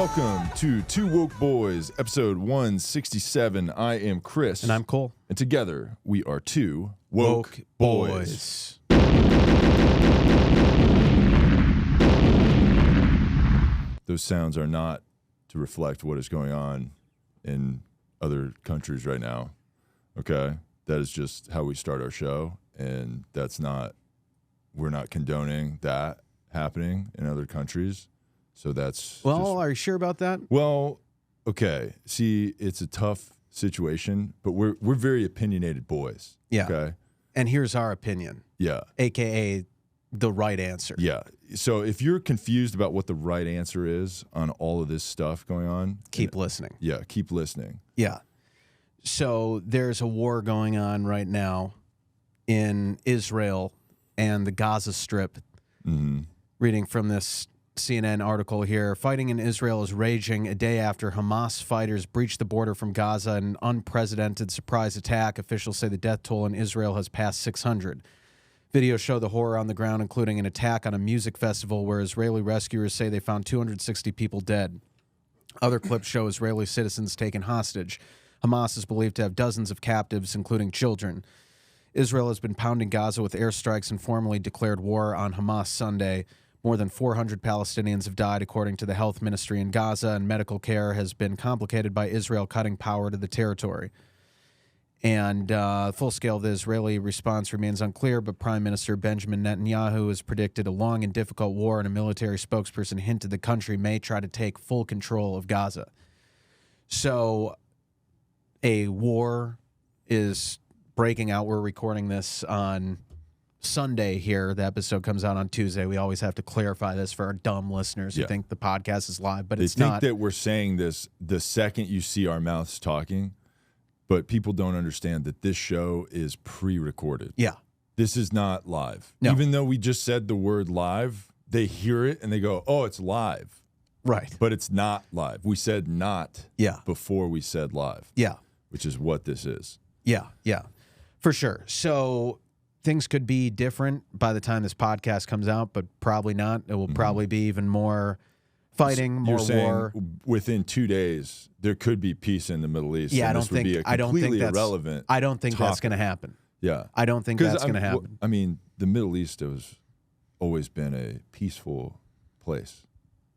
welcome to Two Woke Boys, episode 167. I am Chris. And I'm Cole. And together, we are two Woke Boys. Those sounds are not to reflect what is going on in other countries right now, okay? That is just how we start our show, and we're not condoning that happening in other countries. So that's are you sure about that? Well, okay. See, it's a tough situation, but we're very opinionated boys. Yeah. Okay. And here's our opinion. Yeah. AKA the right answer. Yeah. So if you're confused about what the right answer is on all of this stuff going on, keep listening. Yeah, keep listening. Yeah. So there's a war going on right now in Israel and the Gaza Strip. Mm-hmm. Reading from this CNN article here. Fighting in Israel is raging a day after Hamas fighters breached the border from Gaza in an unprecedented surprise attack. Officials say the death toll in Israel has passed 600. Videos show the horror on the ground, including an attack on a music festival where Israeli rescuers say they found 260 people dead. Other clips show Israeli citizens taken hostage. Hamas is believed to have dozens of captives, including children. Israel has been pounding Gaza with airstrikes and formally declared war on Hamas Sunday. More than 400 Palestinians have died, according to the health ministry in Gaza, and medical care has been complicated by Israel cutting power to the territory. And the full scale of the Israeli response remains unclear, but Prime Minister Benjamin Netanyahu has predicted a long and difficult war, and a military spokesperson hinted the country may try to take full control of Gaza. So a war is breaking out. We're recording this on Sunday here. The episode comes out on Tuesday. We always have to clarify this for our dumb listeners who think the podcast is live, but it's not. They think that we're saying this the second you see our mouths talking, but people don't understand that this show is pre-recorded. Yeah. This is not live. No. Even though we just said the word live, they hear it and they go, oh, it's live. Right. But it's not live. We said not before we said live. Yeah. Which is what this is. Yeah, yeah, for sure. So things could be different by the time this podcast comes out, but probably not. It will probably be even more fighting, more war. Within 2 days, there could be peace in the Middle East. Yeah, and this would be a completely irrelevant. I don't think topic. that's going to happen. Yeah, I don't think that's going to happen. I mean, the Middle East has always been a peaceful place.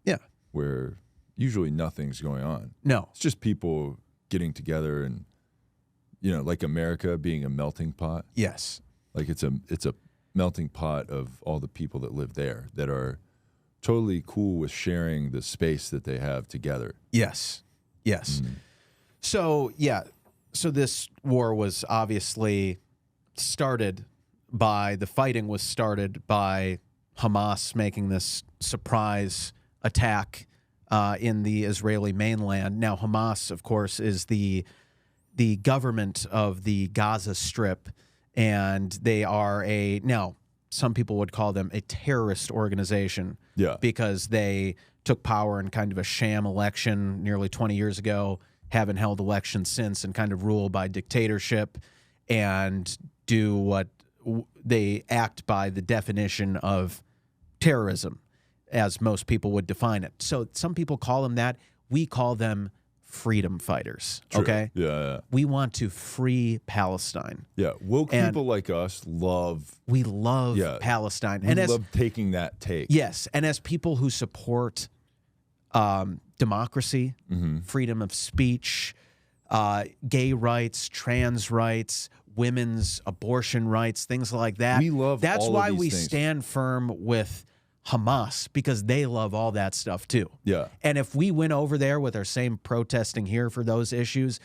Yeah, where usually nothing's going on. No, it's just people getting together and, like America being a melting pot. Yes. Like it's a melting pot of all the people that live there that are totally cool with sharing the space that they have together. Yes. Yes. So this war was obviously the fighting was started by Hamas making this surprise attack in the Israeli mainland. Now, Hamas, of course, is the government of the Gaza Strip, and they are some people would call them a terrorist organization. Yeah. Because they took power in kind of a sham election nearly 20 years ago, haven't held elections since, and kind of rule by dictatorship and do what they act by the definition of terrorism, as most people would define it. So some people call them that. We call them freedom fighters. True. Okay? Yeah. We want to free Palestine. Yeah. Woke people like us love Palestine. We love taking that take. Yes. And as people who support democracy, freedom of speech, gay rights, trans rights, women's abortion rights, things like that. We love That's all why of these we things. stand firm with Hamas, because they love all that stuff too. Yeah. And if we went over there with our same protesting here for those issues,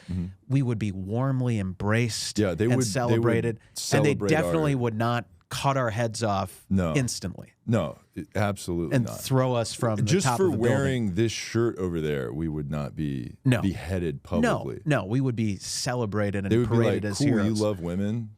we would be warmly embraced and celebrated. And they definitely would not cut our heads off instantly. No, absolutely and not. Throw us from the just top for of the wearing building. this shirt over there, we would not be beheaded publicly. No, we would be celebrated and they would paraded be like, as cool, heroes. You love women?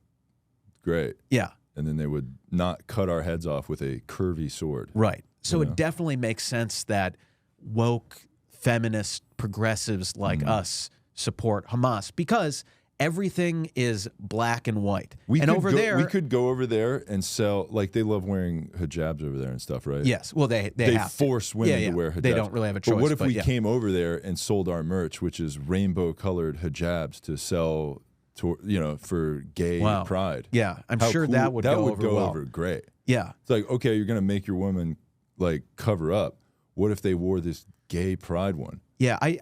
Great. Yeah. And then they would not cut our heads off with a curvy sword. Right. So it definitely makes sense that woke feminist progressives like us support Hamas, because everything is black and white. We there, could go over there and sell. Like they love wearing hijabs over there and stuff, right? yes. Well, they have force women to wear hijabs. They don't really have a choice. But what if we came over there and sold our merch, which is rainbow-colored hijabs, to sell to for gay pride? Yeah, I'm sure cool, that would go over great. Yeah, it's like, okay, you're gonna make your woman like cover up. What if they wore this gay pride one? Yeah, I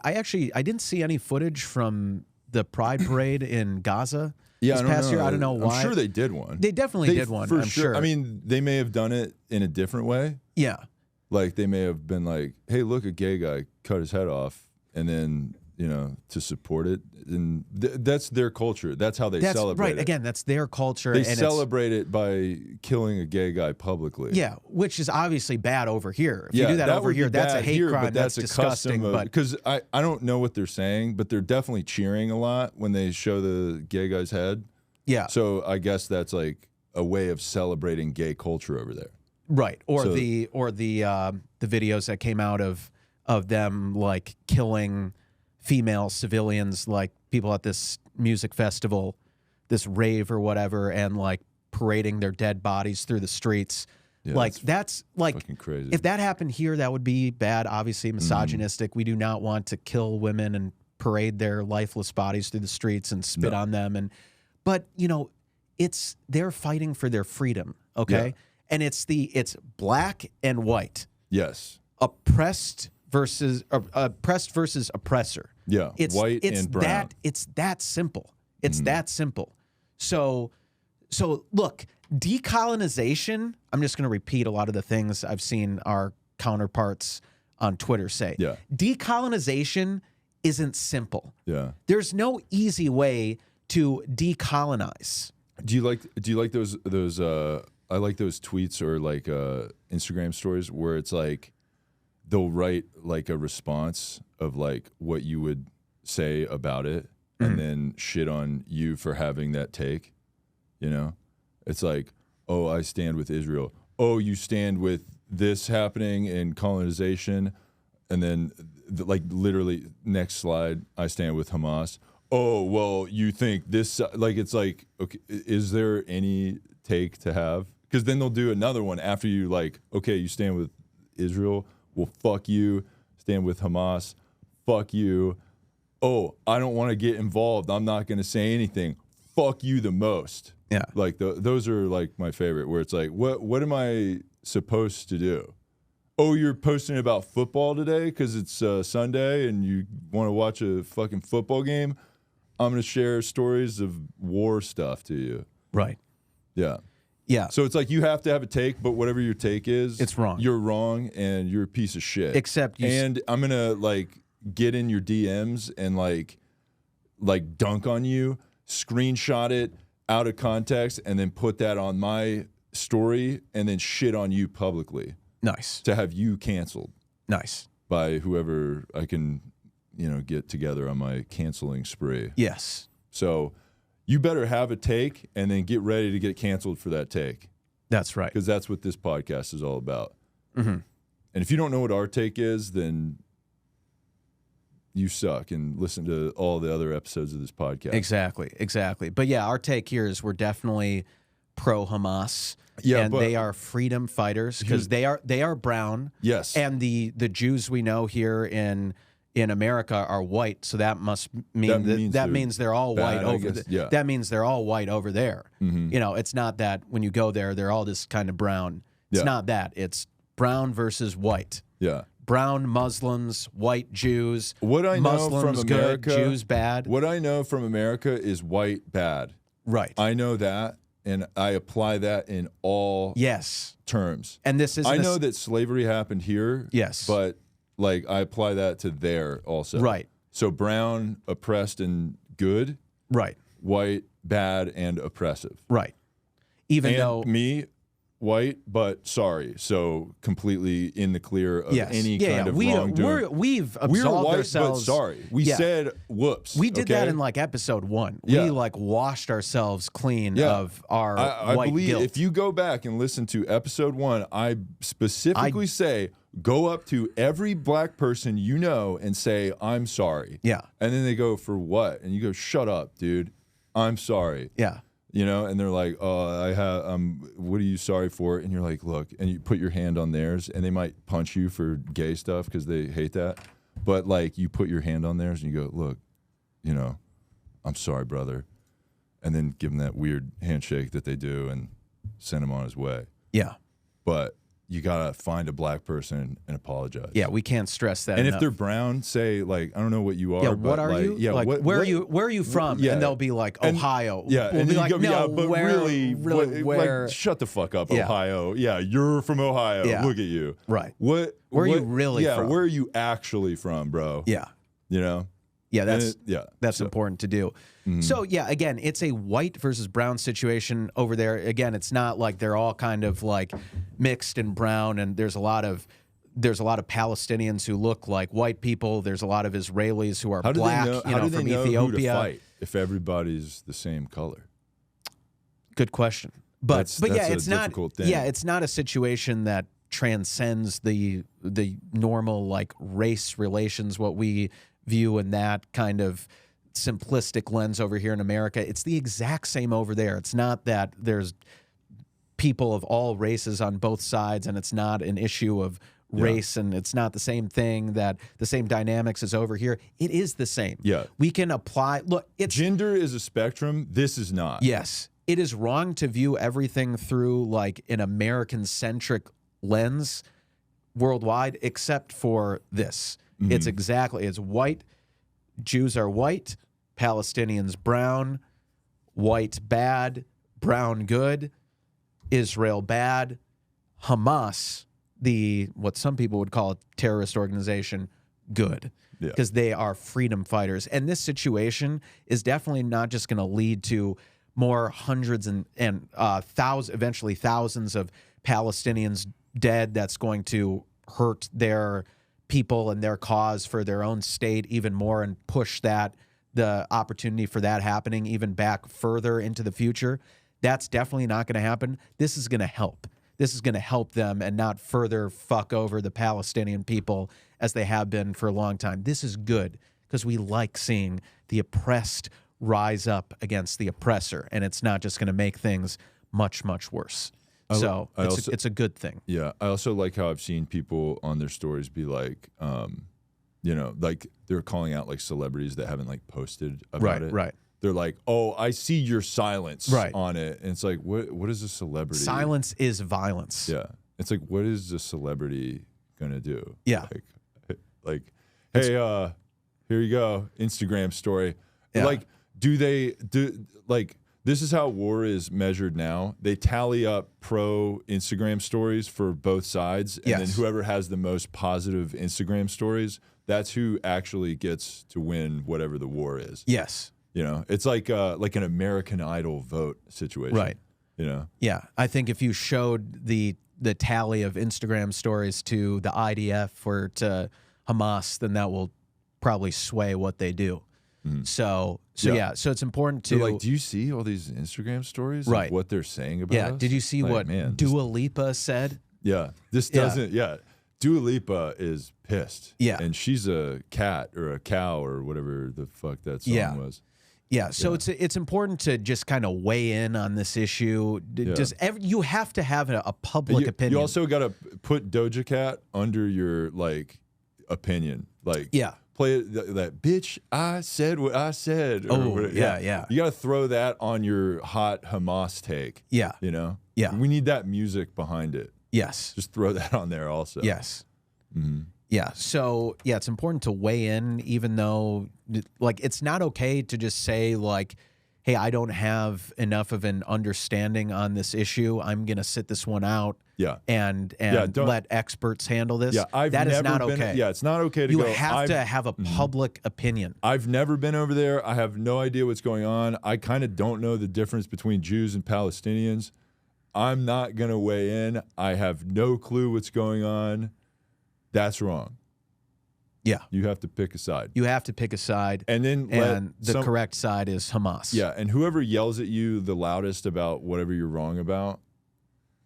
didn't see any footage from the Pride Parade in Gaza this past year. I don't know why. I'm sure they did one. They definitely did one, I'm sure. I mean, they may have done it in a different way. Yeah. Like they may have been like, hey, look, a gay guy cut his head off, and then, to support it. And that's their culture. That's how they celebrate it. Again, that's their culture. They celebrate it by killing a gay guy publicly. Yeah, which is obviously bad over here. If you do that over here, that's a hate crime. That's disgusting. Because I don't know what they're saying, but they're definitely cheering a lot when they show the gay guy's head. Yeah. So I guess that's like a way of celebrating gay culture over there. Right. Or the videos that came out of them like killing female civilians, like people at this music festival, this rave or whatever, and like parading their dead bodies through the streets. Yeah, like that's like fucking crazy. If that happened here, that would be bad, obviously misogynistic. We do not want to kill women and parade their lifeless bodies through the streets and spit on them. But they're fighting for their freedom, okay? Yeah. And it's black and white. Yes. Oppressed versus oppressor. Yeah, white and brown. It's that simple. It's that simple. So look, decolonization, I'm just going to repeat a lot of the things I've seen our counterparts on Twitter say. Yeah. Decolonization isn't simple. Yeah. There's no easy way to decolonize. Do you like those I like those tweets or like Instagram stories where it's like they'll write like a response of like what you would say about it and then shit on you for having that take, It's like, oh, I stand with Israel. Oh, you stand with this happening in colonization. And then like literally next slide, I stand with Hamas. Oh, well, you think this, like, it's like, okay, is there any take to have? Because then they'll do another one after you like, okay, you stand with Israel. Well, fuck you. Stand with Hamas. Fuck you. Oh, I don't want to get involved. I'm not going to say anything. Fuck you the most. Yeah. Like those are like my favorite, where it's like, what am I supposed to do? Oh, you're posting about football today because it's Sunday and you want to watch a fucking football game? I'm going to share stories of war stuff to you. Right. Yeah. Yeah. So it's like you have to have a take, but whatever your take is, it's wrong. You're wrong and you're a piece of shit. Except and I'm going to like get in your DMs and like dunk on you, screenshot it out of context, and then put that on my story and then shit on you publicly. Nice. To have you canceled. Nice. By whoever I can, get together on my canceling spree. Yes. So you better have a take and then get ready to get canceled for that take. That's right. Because that's what this podcast is all about. Mm-hmm. And if you don't know what our take is, then you suck, and listen to all the other episodes of this podcast. Exactly. But yeah, our take here is we're definitely pro-Hamas. Yeah, and they are freedom fighters because they are brown. Yes. And the Jews we know here in America are white, so that must mean that means they're all white over there. That means they're all white over there. Mm-hmm. It's not that when you go there they're all just kind of brown. It's not that. It's brown versus white. Yeah. Brown Muslims, white Jews. What I know Muslims from America, good, Jews bad. What I know from America is white bad. Right. I know that, and I apply that in all terms. And this is I know that slavery happened here. Yes. But like I apply that to there also. Right. So brown, oppressed, and good. Right. White, bad, and oppressive. Right. Even though me, white, but sorry. So completely in the clear of any kind of wrongdoing. We've absolved white, ourselves. But sorry. We said whoops. We did that in like episode 1. We like washed ourselves clean of our white I believe guilt. If you go back and listen to episode 1, I specifically say go up to every black person you know and say, I'm sorry. Yeah. And then they go, for what? And you go, shut up, dude. I'm sorry. Yeah. You know, and they're like, oh, what are you sorry for? And you're like, look, and you put your hand on theirs, and they might punch you for gay stuff because they hate that. But like, you put your hand on theirs and you go, look, you know, I'm sorry, brother. And then give them that weird handshake that they do and send him on his way. Yeah. But you gotta find a black person and apologize. Yeah, we can't stress that And enough. if they're brown, say like, I don't know what you are. Yeah, but what are like, you? Yeah, like, where are you from? Yeah. And they'll be like, Ohio. Yeah, We'll and be then like, you go, no, yeah, but where, really, where? Like, shut the fuck up, Yeah. Ohio. Yeah, you're from Ohio. Yeah. Look at you. Right. Where are you really from? Yeah, where are you actually from, bro? Yeah. You know? Yeah, that's so, important to do. So yeah, again, it's a white versus brown situation over there. Again, it's not like they're all kind of like mixed and brown, and there's a lot of Palestinians who look like white people. There's a lot of Israelis who are black, from Ethiopia. Who to fight if everybody's the same color? Good question. But yeah, it's not. Thing. Yeah, it's not a situation that transcends the normal like race relations. What we view in that kind of simplistic lens over here in America, it's the exact same over there. It's not that there's people of all races on both sides, and it's not an issue of race, and it's not the same thing, that the same dynamics as over here. It is the same. Yeah. We can apply, look, it's gender is a spectrum. This is not. Yes. It is wrong to view everything through like an American-centric lens worldwide, except for this. It's white. Jews are white. Palestinians brown. White bad. Brown good. Israel bad. Hamas, what some people would call a terrorist organization, good. Because they are freedom fighters. And this situation is definitely not just going to lead to more hundreds and thousands, eventually thousands of Palestinians dead. That's going to hurt their people and their cause for their own state even more, and push the opportunity for that happening even back further into the future. That's definitely not going to happen. This is going to help. This is going to help them and not further fuck over the Palestinian people as they have been for a long time. This is good because we like seeing the oppressed rise up against the oppressor, and it's not just going to make things much, much worse. It's a good thing. Yeah. I also like how I've seen people on their stories be like, like they're calling out like celebrities that haven't like posted about it. Right. They're like, oh, I see your silence on it. And it's like, what is a celebrity? Silence is violence. Yeah. It's like, what is a celebrity going to do? Yeah. Like, hey, here you go. Instagram story. Yeah. Like, this is how war is measured now. They tally up pro Instagram stories for both sides, and then whoever has the most positive Instagram stories, that's who actually gets to win whatever the war is. Yes. You know, it's like an American Idol vote situation. Right. You know? Yeah. I think if you showed the tally of Instagram stories to the IDF or to Hamas, then that will probably sway what they do. So it's important to like, do you see all these Instagram stories? Right. Like what they're saying about us? Did you see what Dua Lipa said? Yeah. This doesn't Dua Lipa is pissed. Yeah. And she's a cat or a cow or whatever the fuck that song was. Yeah, so it's important to just kind of weigh in on this issue. You have to have a public opinion. You also got to put Doja Cat under your like opinion. Like play that bitch. I said what I said. Yeah. You got to throw that on your hot Hamas take. Yeah, you know. Yeah, we need that music behind it. Yes, just throw that on there also. Yes. Yeah, so it's important to weigh in, even though like it's not okay to just say like, hey, I don't have enough of an understanding on this issue. I'm going to sit this one out and let experts handle this. Yeah, that is not okay. Yeah, it's not okay to You go. have to have a public opinion. I've never been over there. I have no idea what's going on. I kind of don't know the difference between Jews and Palestinians. I'm not going to weigh in. I have no clue what's going on. That's wrong. Yeah. You have to pick a side. You have to pick a side. And then the correct side is Hamas. Yeah, and whoever yells at you the loudest about whatever you're wrong about,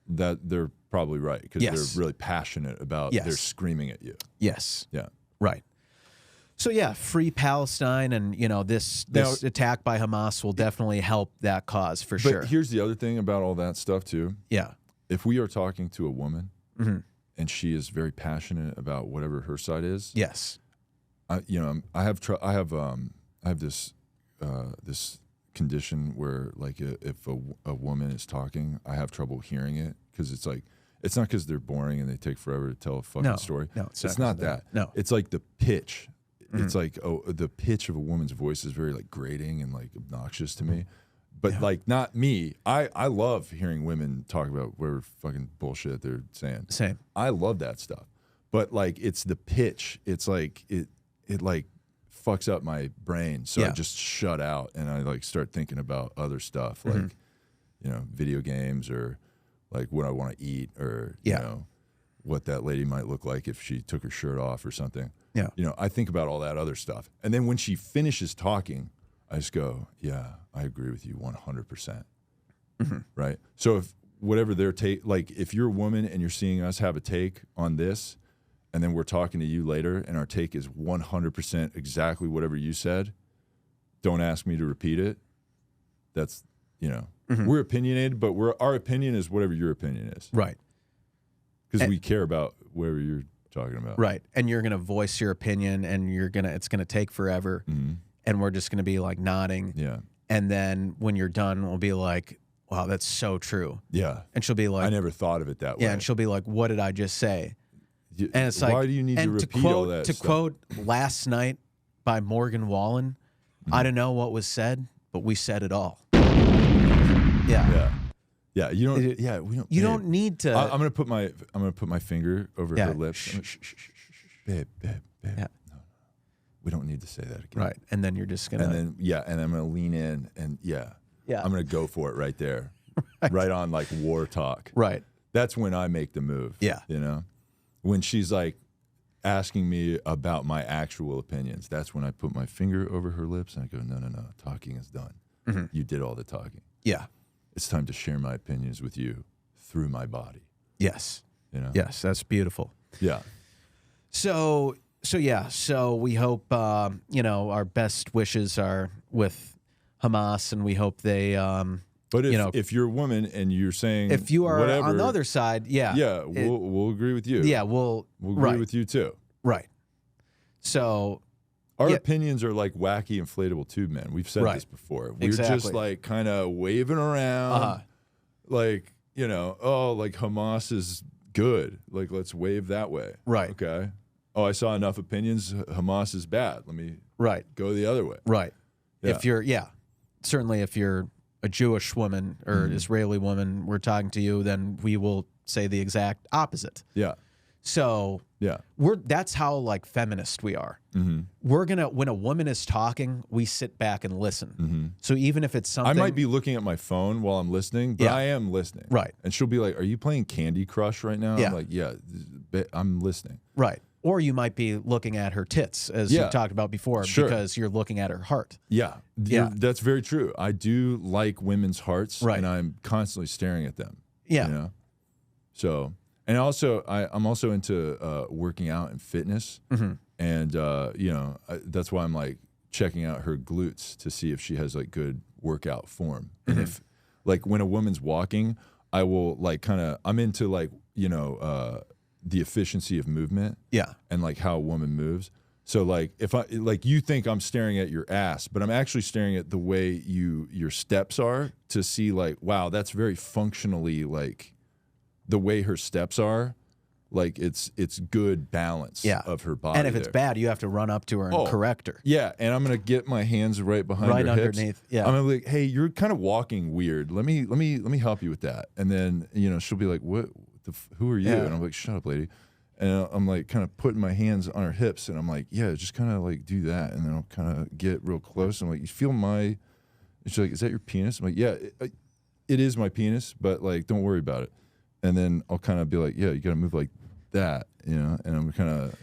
that they're probably right because they're really passionate about they're screaming at you. Yes. Yeah. Right. So yeah, free Palestine, and this attack by Hamas will definitely help that cause for sure. But here's the other thing about all that stuff too. Yeah. If we are talking to a woman Mm-hmm. and she is very passionate about whatever her side is, Yes. I have this condition where like if a woman is talking, I have trouble hearing it because it's like it's not because they're boring and they take forever to tell a fucking story. No, it's not that. No, it's like the pitch. Mm-hmm. It's like the pitch of a woman's voice is very like grating and like obnoxious to me. But like not me. I love hearing women talk about whatever fucking bullshit they're saying. Same. I love that stuff. But like it's the pitch. It's like it like fucks up my brain. So I just shut out and I like start thinking about other stuff like video games or like what I want to eat or you know what that lady might look like if she took her shirt off or something. Yeah. I think about all that other stuff. And then when she finishes talking, I just go, yeah, I agree with you 100%. Mm-hmm. Right? So if whatever their take, like if you're a woman and you're seeing us have a take on this, and then we're talking to you later and our take is 100% exactly whatever you said, don't ask me to repeat it. That's, we're opinionated, but our opinion is whatever your opinion is. Right. Because we care about whatever you're talking about. Right. And you're going to voice your opinion and it's going to take forever. Mm-hmm. And we're just going to be like nodding. Yeah. And then when you're done, we'll be like, wow, that's so true. Yeah. And she'll be like, I never thought of it that way. Yeah. And she'll be like, what did I just say? And it's like, why do you need to repeat all that to stuff? quote Last Night by Morgan Wallen, I don't know what was said, but we said it all. Yeah. Yeah. You don't. Yeah. We don't. You don't need to. I'm gonna put my finger over her lips. Shh. Babe. Yeah. No. We don't need to say that again. Right. And then you're just gonna. And then and I'm gonna lean in and I'm gonna go for it right there, right on like war talk. Right. That's when I make the move. Yeah. When she's like asking me about my actual opinions, that's when I put my finger over her lips and I go, no, talking is done. Mm-hmm. You did all the talking. Yeah. It's time to share my opinions with you through my body. Yes. Yes, that's beautiful. Yeah. So we hope our best wishes are with Hamas, and we hope they But if you're a woman and you're saying if you are whatever, on the other side, we'll agree with you. Yeah, we'll agree with you too. Right. So our opinions are like wacky inflatable tube men. We've said this before. We're just like kind of waving around, like like Hamas is good. Like let's wave that way. Right. Okay. Oh, I saw enough opinions. Hamas is bad. Let me go the other way. Right. Yeah. If you're certainly if you're a Jewish woman or Israeli woman, we're talking to you, then we will say the exact opposite. Yeah. So that's how like feminist we are. Mm-hmm. We're gonna when a woman is talking, we sit back and listen. Mm-hmm. So even if it's something, I might be looking at my phone while I'm listening, but I am listening. Right. And she'll be like, "Are you playing Candy Crush right now?" Yeah. I'm like, "Yeah, I'm listening." Right. Or you might be looking at her tits, as you talked about before, because you're looking at her heart. Yeah. That's very true. I do like women's hearts, and I'm constantly staring at them. Yeah. So, and also, I'm also into working out and fitness, and that's why I'm like checking out her glutes to see if she has like good workout form, and if like when a woman's walking, I will like I'm into like the efficiency of movement, and like how a woman moves. So like if I like you think I'm staring at your ass, but I'm actually staring at the way your steps are to see like, wow, that's very functionally like the way her steps are, like it's good balance of her body. And if it's bad, you have to run up to her and correct her. Yeah, and I'm gonna get my hands right behind her underneath. hips. Yeah, I'm gonna be like, hey, you're kind of walking weird. Let me help you with that. And then she'll be like, what? Who are you? Yeah. And I'm like, shut up, lady. And I'm like kind of putting my hands on her hips, and I'm like, yeah, just kind of like do that, and then I'll kind of get real close. I'm like, you feel my? And she's like, is that your penis? I'm like, yeah, it is my penis, but like, don't worry about it. And then I'll kind of be like, yeah, you got to move like that, and I'm kind of.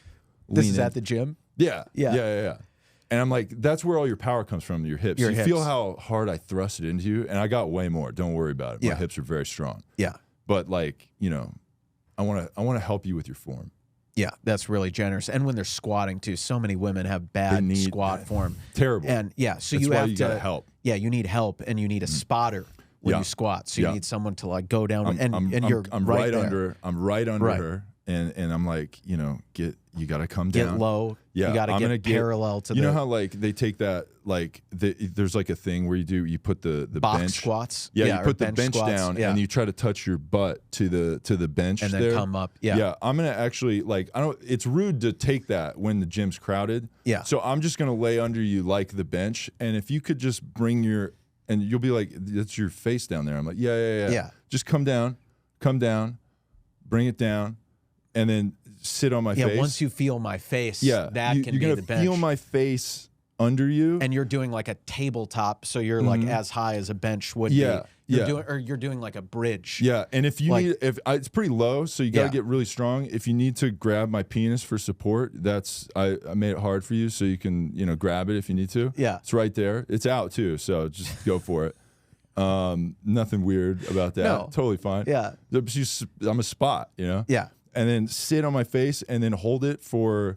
This is at the gym. Yeah. And I'm like, that's where all your power comes from, your hips. You feel how hard I thrust it into you, and I got way more. Don't worry about it. My hips are very strong. Yeah. But like, I want to help you with your form. Yeah, that's really generous. And when they're squatting too, so many women have bad squat form. Terrible. And yeah, so That's you why have you to gotta help. Yeah, you need help, and you need a spotter when you squat. So you need someone to like go down and you're right there. I'm right under Right. her, and I'm like, you know, you got to come down. Get low. Yeah, you got to get parallel to the. You know how like they take that like there's like a thing where you put the box bench squats. Yeah, you put the bench squats, down and you try to touch your butt to the bench and then there. come up. Yeah, I'm gonna actually like it's rude to take that when the gym's crowded. Yeah. So I'm just gonna lay under you like the bench, and if you could just bring and you'll be like, that's your face down there. I'm like, yeah. Just come down, bring it down, and then sit on my face. Yeah, once you feel my face, that can be you're the gonna bench. feel my face under you, and you're doing like a tabletop, so you're like as high as a bench would be. You're doing like a bridge. Yeah, and if you need, it's pretty low, so you got to get really strong. If you need to grab my penis for support, I made it hard for you, so you can grab it if you need to. Yeah, it's right there. It's out too, so just go for it. Nothing weird about that. No. Totally fine. Yeah, I'm a spot, Yeah, and then sit on my face and then hold it for.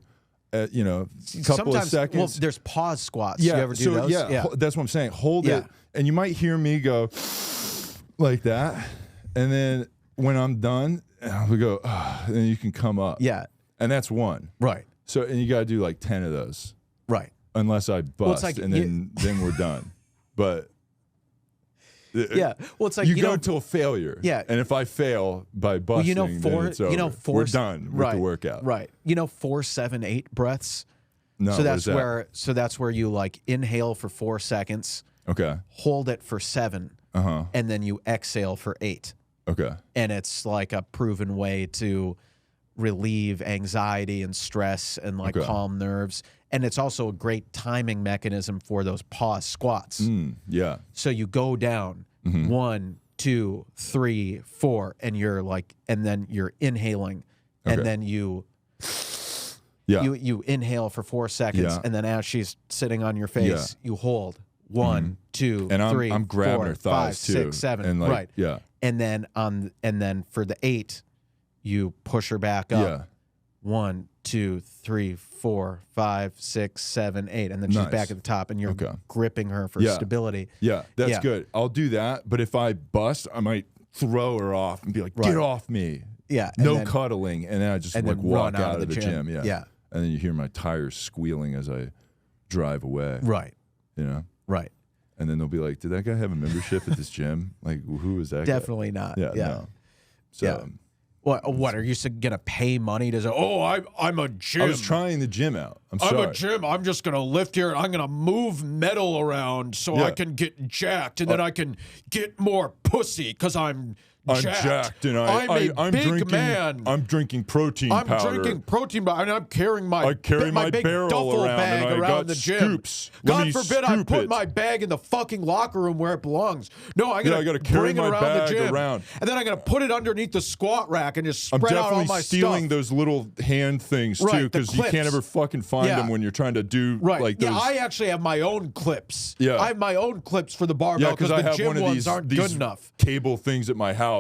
A couple of seconds. Well, there's pause squats. Yeah, you ever do those? Yeah, that's what I'm saying. Hold it, and you might hear me go like that, and then when I'm done, we go, and then you can come up. Yeah, and that's one. Right. So, and you got to do like 10 of those. Right. Unless I bust, like and then we're done. But yeah, well, it's like you go to a failure. Yeah, and if I fail by busting, then it's over. We're done with the workout. Right. 4, 7, 8 breaths. No, so that's where you like inhale for 4 seconds. Okay. Hold it for 7. And then you exhale for 8. Okay. And it's like a proven way to relieve anxiety and stress and like calm nerves. And it's also a great timing mechanism for those pause squats. Yeah. So you go down 1, 2, 3, 4, and you're like, and then you're inhaling, and then you inhale for 4 seconds, and then as she's sitting on your face, you hold 1, 2, and 3, I'm grabbing 4, her thighs 5, 6, 7, and like, right? Yeah. And then for the 8, you push her back up. Yeah. 1, 2, 3, 4, 5, 6, 7, 8, and then she's back at the top, and you're gripping her for stability. Yeah, that's good. I'll do that, but if I bust, I might throw her off and be like, "Get off me!" Yeah, no cuddling, and then I just like walk out of the gym. Yeah, and then you hear my tires squealing as I drive away. Right. Right. And then they'll be like, "Did that guy have a membership at this gym? Like, who is that?" Definitely guy? not. Yeah. No. So. What are you gonna pay money to say? Oh, I'm a gym. I was trying the gym out. I'm sorry. a gym. I'm just gonna lift here. I'm gonna move metal around so I can get jacked, and then I can get more pussy because I'm jacked, and I'm a big drinking, man. I'm drinking protein powder. I'm drinking protein powder, and I'm carrying my big barrel duffel around, bag and I around got the gym. scoops. God forbid I put my bag in the fucking locker room where it belongs. No, I gotta carry bring it my around bag the gym, around. and then I'm gonna put it underneath the squat rack and just spread out all my I'm definitely stealing stuff. those little hand things too, because you can't ever fucking find them when you're trying to do like those. Yeah, I actually have my own clips. Yeah, I have my own clips for the barbell because I the have gym one of ones aren't good enough. Cable things at my house.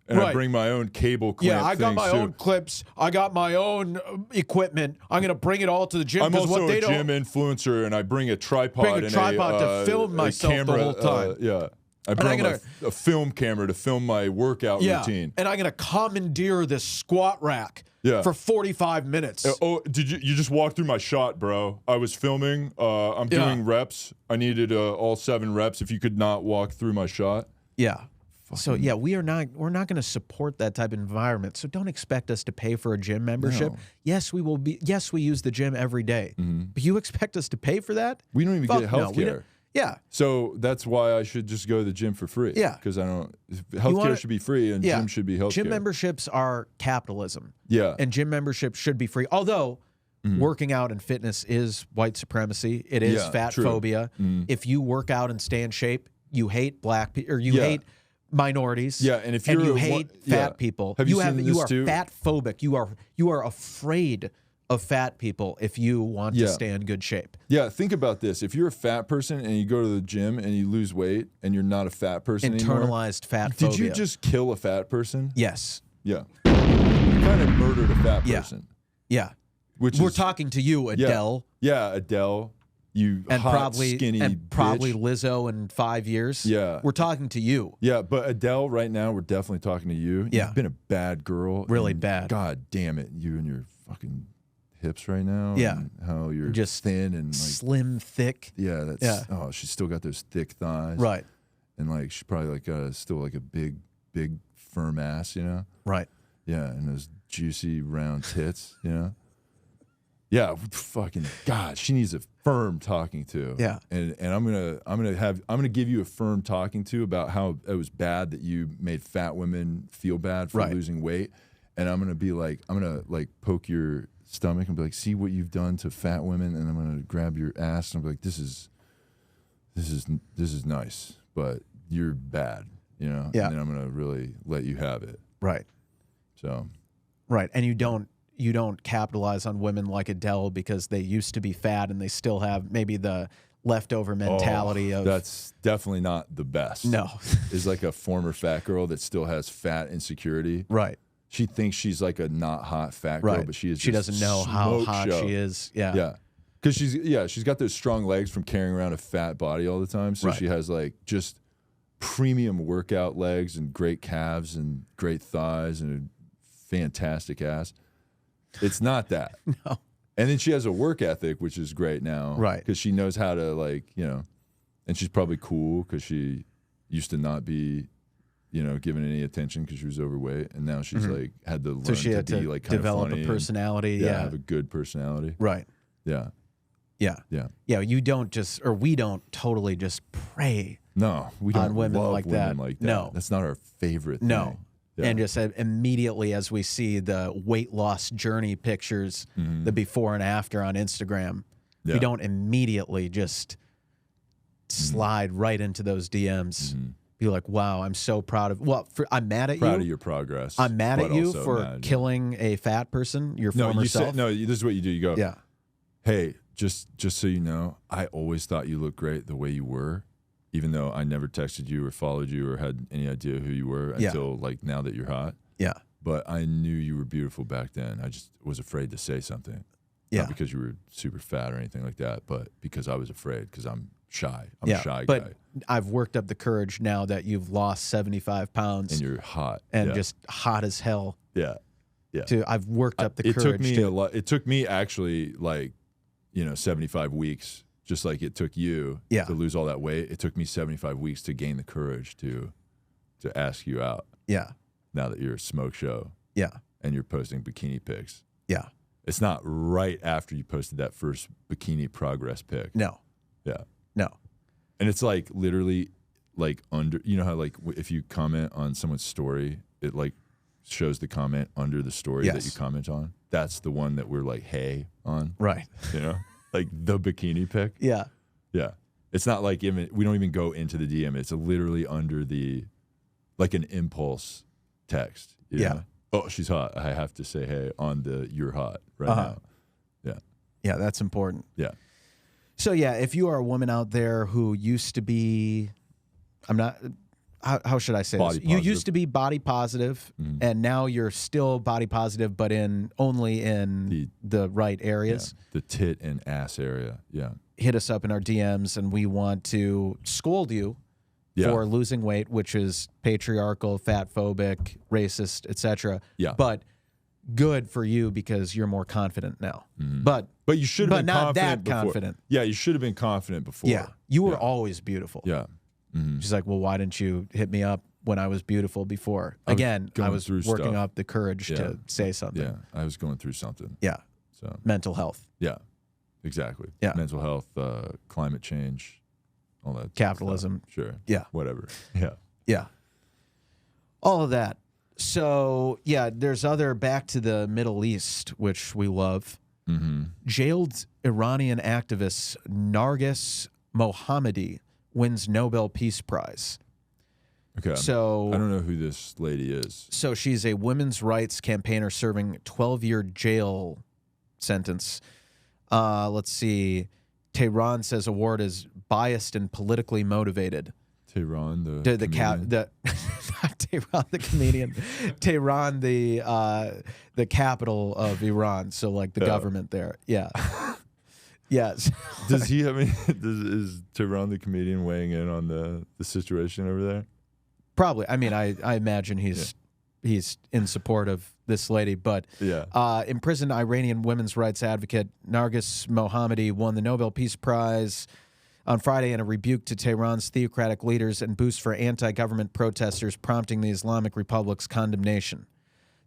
And I bring my own cable clamp. Yeah, I got my too. own clips. I got my own equipment. I'm gonna bring it all to the gym. I'm also what they a gym influencer, and I bring a tripod. To film myself the whole time. I bring a film camera to film my workout routine. And I'm gonna commandeer this squat rack for 45 minutes. Did you just walk through my shot, bro? I was filming. I'm doing reps. I needed all 7 reps. If you could not walk through my shot. Yeah. So we're not going to support that type of environment. So don't expect us to pay for a gym membership. No. Yes, we will be. Yes, we use the gym every day. But you expect us to pay for that? We don't even get health care. Yeah. So that's why I should just go to the gym for free. Yeah. Because I don't. Healthcare should be free, and gym should be healthcare. Gym memberships are capitalism. Yeah. And gym memberships should be free. Although working out and fitness is white supremacy. It is fat phobia. If you work out and stay in shape, you hate black people, or you hate minorities. Yeah, and if you hate fat people, you are fat phobic. You are afraid of fat people if you want to stay in good shape. Yeah, think about this. If you're a fat person and you go to the gym and you lose weight and you're not a fat person anymore. Internalized fat phobia. Did you just kill a fat person? Yes. Yeah. You kind of murdered a fat person. Yeah. Which We're is, talking to you, Adele. Yeah, Adele. You And hot, probably skinny probably bitch. Lizzo in 5 years. Yeah. We're talking to you. Yeah, but Adele, right now, we're definitely talking to you. Yeah. You've been a bad girl. Really and bad. God damn it. You and your fucking hips right now. Yeah. And how you're Just thin and like. Slim, thick. Yeah, that's. Yeah. Oh, she's still got those thick thighs. Right. And like, she probably like still like a big, firm ass, you know? Right. Yeah, and those juicy, round tits, you know? Yeah, fucking God, she needs a firm talking to. Yeah. And I'm gonna give you a firm talking to about how it was bad that you made fat women feel bad for Right. losing weight. And I'm gonna poke your stomach and be like, see what you've done to fat women, and I'm gonna grab your ass and I'm like, this is nice, but you're bad, you know? Yeah. And then I'm gonna really let you have it. Right. So Right. And you don't capitalize on women like Adele because they used to be fat and they still have maybe the leftover mentality of that's definitely not the best. no. Is like a former fat girl that still has fat insecurity. Right. She thinks she's like a not hot fat girl, Right. but she is. She just doesn't know how smoke hot show. she is. Yeah. Yeah, because she's got those strong legs from carrying around a fat body all the time. So Right. she has like just premium workout legs and great calves and great thighs and a fantastic ass. It's not that. No. And then she has a work ethic, which is great now. Right. Because she knows how to, like, you know, and she's probably cool because she used to not be, you know, given any attention because she was overweight. And now she's like had to learn So she had to be to like kind of develop funny a personality. and, Yeah. have a good personality. Right. Yeah. Yeah. Yeah. Yeah. You don't just, or we don't totally just prey. No, we don't On women love like women that. like that. No. That's not our favorite No. thing. Yeah. And just immediately as we see the weight loss journey pictures, the before and after on Instagram, Yeah. we don't immediately just slide right into those DMs. Be like, wow, I'm so proud of. Well, I'm mad at proud you. of your progress. I'm mad but at you also for mad, killing a fat person, your No, former you self. said no. This is what you do. You go, Yeah. hey, just so you know, I always thought you looked great the way you were, even though I never texted you or followed you or had any idea who you were Yeah. until like now that you're hot. Yeah. But I knew you were beautiful back then. I just was afraid to say something. Yeah. Not because you were super fat or anything like that, but because I was afraid because I'm shy. I'm Yeah. a shy But guy. I've worked up the courage now that you've lost 75 pounds And you're hot. and yeah. just hot as hell. Yeah. Yeah. I've worked up the it courage took me to a lot. It took me actually like, 75 weeks, just like it took you Yeah. to lose all that weight. It took me 75 weeks to gain the courage to ask you out Yeah. now that you're a smoke show Yeah. and you're posting bikini pics. Yeah. It's not right after you posted that first bikini progress pic. No. Yeah. No. And it's like literally like under, you know how like if you comment on someone's story, it like shows the comment under the story that Yes. you comment on. That's the one that we're like, hey, on, Right. you know, like the bikini pic. Yeah. Yeah. It's not like even, we don't even go into the DM. It's literally under the, like an impulse text. You Yeah. know? Oh, she's hot. I have to say, hey, on the you're hot right Uh-huh. now. Yeah. Yeah. That's important. Yeah. So, yeah, if you are a woman out there who used to be, how should I say Body this? You positive. used to be body positive, and now you're still body positive, but only in the right areas. Yeah. The tit and ass area. Yeah. Hit us up in our DMs, and we want to scold you Yeah. for losing weight, which is patriarchal, fat phobic, racist, etc. Yeah. But good for you because you're more confident now. But you should have but been not confident that before. confident. Yeah, you should have been confident before. yeah, you were Yeah. always beautiful. Yeah. She's like, well, why didn't you hit me up when I was beautiful before? Again, I going was through working stuff. up the courage Yeah. to say something. Yeah. I was going through something. Yeah. So, Mental health, yeah. Exactly. Yeah. Mental health, climate change, all that. capitalism. stuff. Sure. Yeah. Whatever. Yeah. Yeah. All of that. So, yeah, there's back to the Middle East, which we love. Jailed Iranian activist Narges Mohammadi wins Nobel Peace Prize. Okay. So I don't know who this lady is. So she's a women's rights campaigner serving 12-year jail sentence. Let's see. Tehran says award is biased and politically motivated. Tehran, the not Tehran the comedian, Tehran the capital of Iran. So like the government there. Yeah. Yes. Does he have any? Is Tehran the comedian weighing in on the situation over there? Probably. I mean, I imagine he's in support of this lady, but imprisoned Iranian women's rights advocate Narges Mohammadi won the Nobel Peace Prize on Friday in a rebuke to Tehran's theocratic leaders and boost for anti-government protesters, prompting the Islamic Republic's condemnation.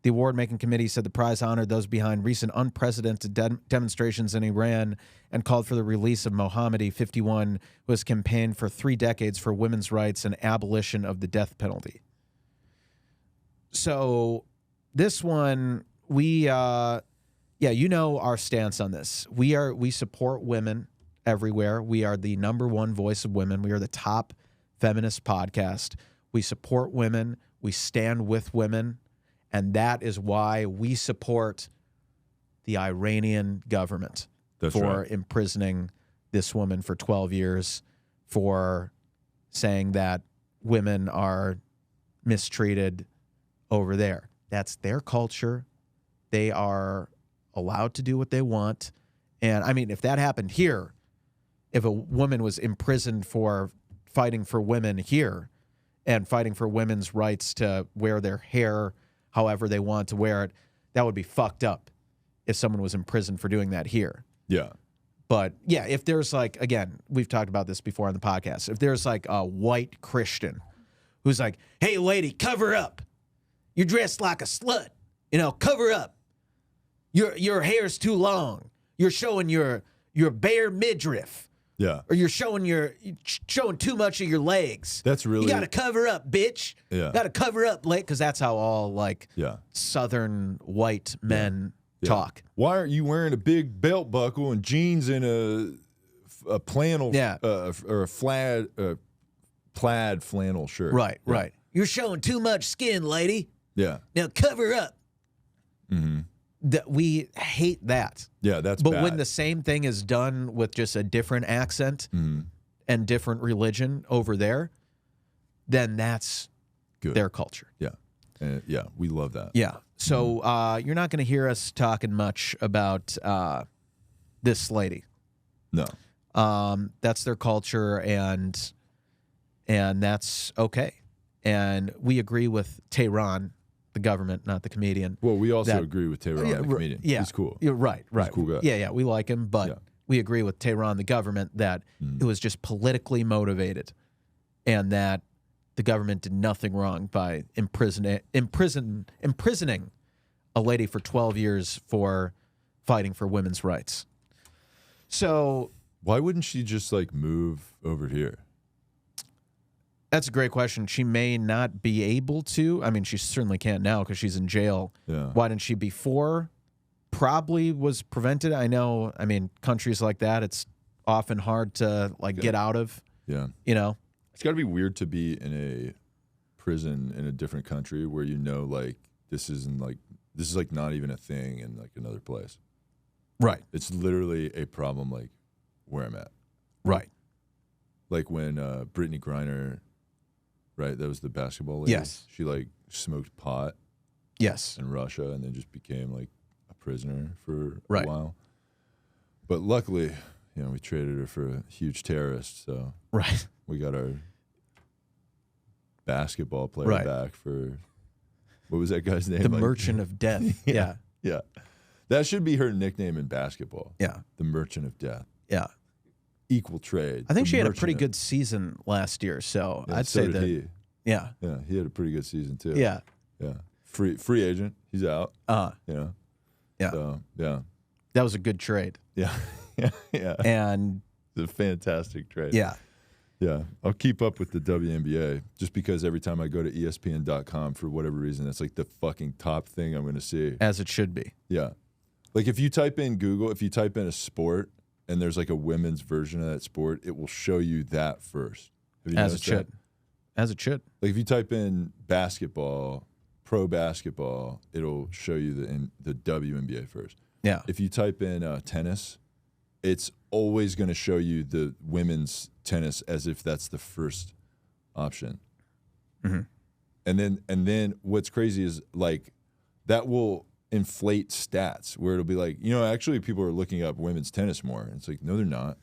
The award-making committee said the prize honored those behind recent unprecedented demonstrations in Iran and called for the release of Mohammadi, 51, who has campaigned for 3 decades for women's rights and abolition of the death penalty. So this one, you know our stance on this. We support women everywhere. We are the #1 voice of women. We are the top feminist podcast. We support women. We stand with women. And that is why we support the Iranian government for imprisoning this woman for 12 years for saying that women are mistreated over there. That's their culture. They are allowed to do what they want. And, I mean, if that happened here, if a woman was imprisoned for fighting for women here and fighting for women's rights to wear their hair however they want to wear it, that would be fucked up if someone was imprisoned for doing that here. Yeah. But, yeah, if there's like, again, we've talked about this before on the podcast, if there's like a white Christian who's like, hey, lady, cover up. You're dressed like a slut. You know, cover up. Your hair's too long. You're showing your bare midriff. Yeah. Or you're showing too much of your legs. That's really... You got to cover up, bitch. Yeah. Got to cover up, because that's how all, like, Southern white men talk. Why aren't you wearing a big belt buckle and jeans and a flannel... or a plaid flannel shirt? Right, right. You're showing too much skin, lady. Yeah. Now cover up. Mm-hmm. That we hate that. Yeah, that's But bad. when the same thing is done with just a different accent and different religion over there, then that's their culture. Yeah. Yeah, we love that. Yeah. So you're not going to hear us talking much about this lady. No. That's their culture, and that's okay. And we agree with Tehran, the government, not the comedian. Well, we also agree with Tehran, the comedian. Yeah, he's cool. You're right. He's a cool guy. Yeah, we like him, but we agree with Tehran, the government, that it was just politically motivated, and that the government did nothing wrong by imprisoning a lady for 12 years for fighting for women's rights. So why wouldn't she just like move over here? That's a great question. She may not be able to. I mean, she certainly can't now because she's in jail. Yeah. Why didn't she before? Probably was prevented. I know. I mean, countries like that, it's often hard to like get out of. Yeah. You know, it's got to be weird to be in a prison in a different country where like this is like not even a thing in like another place. Right. It's literally a problem like where I'm at. Right. Like when Brittany Griner, right? That was the basketball lady. Yes. She like smoked pot. Yes. In Russia, and then just became like a prisoner for Right. a while. But luckily, we traded her for a huge terrorist. So right. We got our basketball player back for, what was that guy's name? The Merchant of Death. Yeah. Yeah. That should be her nickname in basketball. Yeah. The Merchant of Death. Yeah. Equal trade. I think she had a pretty good season last year, so I'd say that. He. Yeah. Yeah, he had a pretty good season too. Yeah. Yeah. Free agent. He's out. Yeah. Yeah. So, yeah. That was a good trade. Yeah. Yeah. And it's a fantastic trade. Yeah. Yeah. I'll keep up with the WNBA just because every time I go to ESPN.com for whatever reason, that's like the fucking top thing I'm going to see. As it should be. Yeah. Like if you type in Google, if you type in a sport and there's like a women's version of that sport, it will show you that first. Have you As it noticed should. that? As it should. Like if you type in basketball, pro basketball, it'll show you the WNBA first. Yeah. If you type in tennis, it's always going to show you the women's tennis as if that's the first option. Mm-hmm. And then what's crazy is like that will inflate stats where it'll be like, actually people are looking up women's tennis more. And it's like, no, they're not.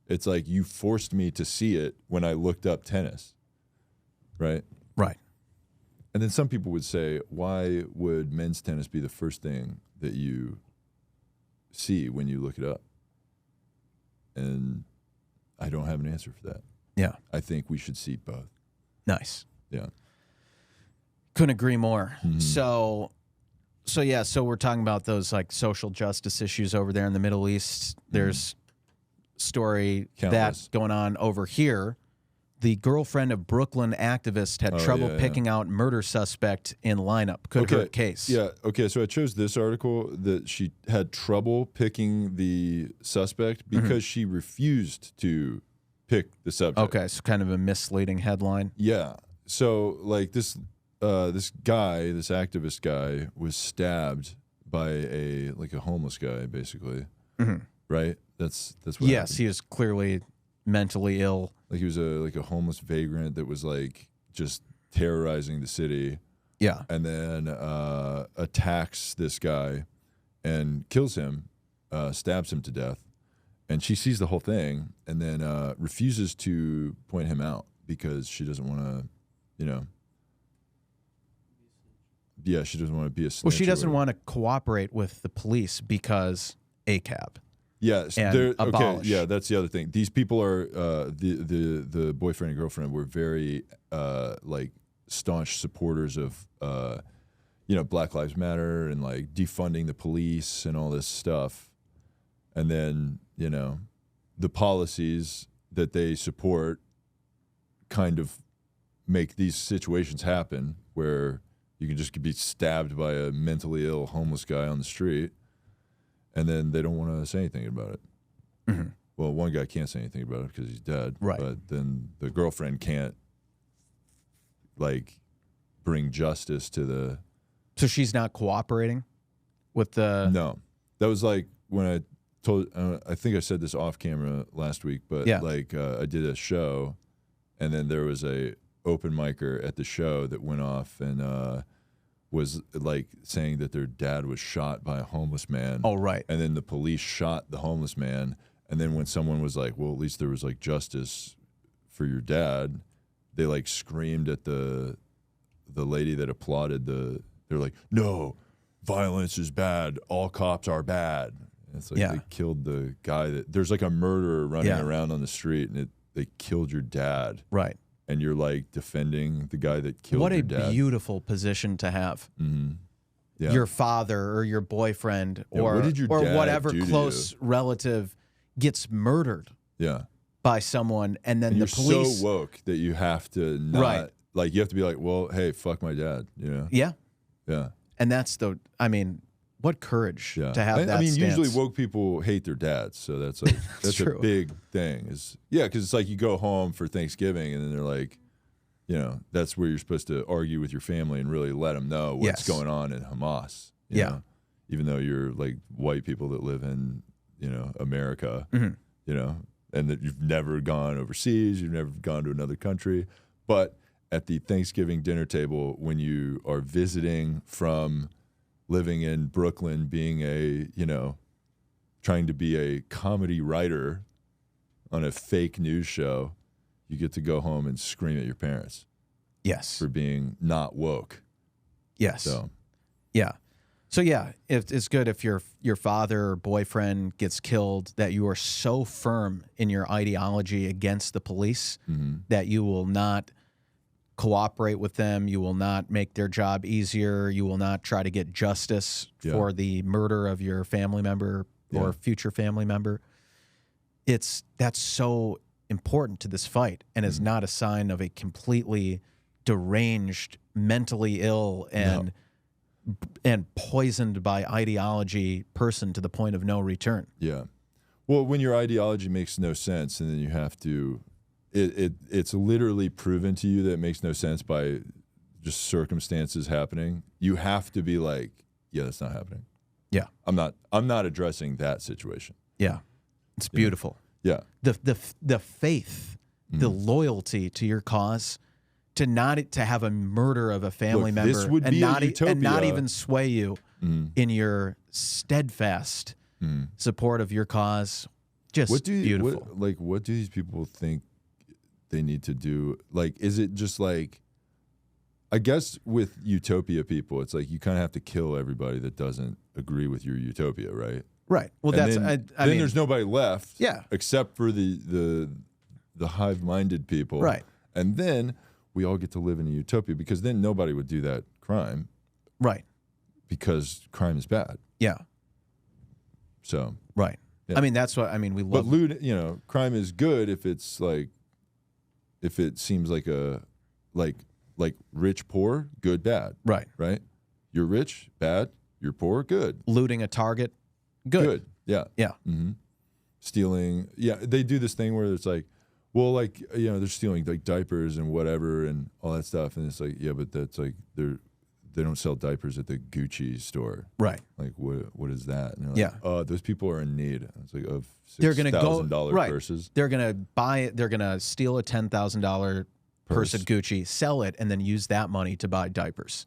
It's like you forced me to see it when I looked up tennis. Right? Right. And then some people would say, why would men's tennis be the first thing that you see when you look it up? And I don't have an answer for that. Yeah. I think we should see both. Nice. Yeah. Couldn't agree more. Mm-hmm. So we're talking about those like social justice issues over there in the Middle East. There's story that's going on over here. The girlfriend of Brooklyn activist had trouble picking out murder suspect in lineup. Could hurt case. Yeah. Okay. So I chose this article that she had trouble picking the suspect because she refused to pick the subject. Okay. So kind of a misleading headline. Yeah. So like this activist guy was stabbed by a homeless guy, basically. Mm-hmm. Right. That's what. Yes, happened. he was clearly mentally ill. Like he was a homeless vagrant that was like just terrorizing the city. Yeah. And then attacks this guy and kills him, stabs him to death. And she sees the whole thing and then refuses to point him out because she doesn't want to, she doesn't want to be a snitch. Well, she doesn't want to cooperate with the police because ACAB. Yes, and abolish. Yeah, that's the other thing. These people are the boyfriend and girlfriend were very staunch supporters of Black Lives Matter and like defunding the police and all this stuff. And then the policies that they support kind of make these situations happen where you can just be stabbed by a mentally ill homeless guy on the street. And then they don't want to say anything about it. Mm-hmm. Well, one guy can't say anything about it because he's dead. Right. But then the girlfriend can't, bring justice to the... So she's not cooperating with the... No. That was like when I told... I think I said this off camera last week, but I did a show, and then there was a open micer at the show that went off and... was saying that their dad was shot by a homeless man. Oh, right. And then the police shot the homeless man. And then when someone was like, well, at least there was justice for your dad, they screamed at the lady that applauded they're like, no, violence is bad. All cops are bad. And it's they killed the guy there's a murderer running around on the street and they killed your dad. Right. And you're defending the guy that killed your dad. What a beautiful position to have. Mm-hmm. Yeah. Your father or your boyfriend what did your dad whatever do to close relative gets murdered by someone, and then you're the police... so woke that you have to not... you have to be well, hey, fuck my dad, Yeah. Yeah. And that's what courage to have that stance. Usually woke people hate their dads, so that's that's a big thing. Because it's you go home for Thanksgiving and then they're that's where you're supposed to argue with your family and really let them know what's going on in Hamas. You know? Even though you're white people that live in America, and that you've never gone overseas, you've never gone to another country, but at the Thanksgiving dinner table when you are visiting from living in Brooklyn, being trying to be a comedy writer on a fake news show, you get to go home and scream at your parents. Yes. For being not woke. Yes. So. Yeah. So it's good if your father or boyfriend gets killed that you are so firm in your ideology against the police that you will not cooperate with them. You will not make their job easier. You will not try to get justice for the murder of your family member or future family member. That's so important to this fight and is not a sign of a completely deranged, mentally ill and poisoned by ideology person to the point of no return. Yeah. Well, when your ideology makes no sense and then you have to it's literally proven to you that it makes no sense by just circumstances happening. You have to be that's not happening. Yeah. I'm not addressing that situation. Yeah. It's beautiful. Yeah. The faith the loyalty to your cause, to have a murder of a family Look, member this would and be a not utopia. even sway you in your steadfast support of your cause. Just beautiful. What do these people think they need to do? Like, is it just like, I guess with utopia people, it's like you kind of have to kill everybody that doesn't agree with your utopia, right? Right. Well, And that's then, I mean, there's nobody left, Yeah. except for the hive-minded people, Right. And then we all get to live in a utopia because then nobody would do that crime, right. because crime is bad. Yeah. So, Right. Yeah. I mean, that's what I mean. We but love crime is good if it's like, if it seems like a like rich, poor, good, bad, right. right? You're rich, bad. You're poor, good. Looting a target, good. Yeah. Yeah. Mm-hmm. Stealing. Yeah. They do this thing where it's like, well, like, they're stealing like diapers and whatever and all that stuff. And it's like, yeah, but that's like, they don't sell diapers at the Gucci store. Right. Like, what is that? And they're Yeah. like, oh, those people are in need. It's like, of They're gonna go $6,000 right. purses. They're gonna buy it. They're gonna steal a $10,000 purse at Gucci, sell it, and then use that money to buy diapers.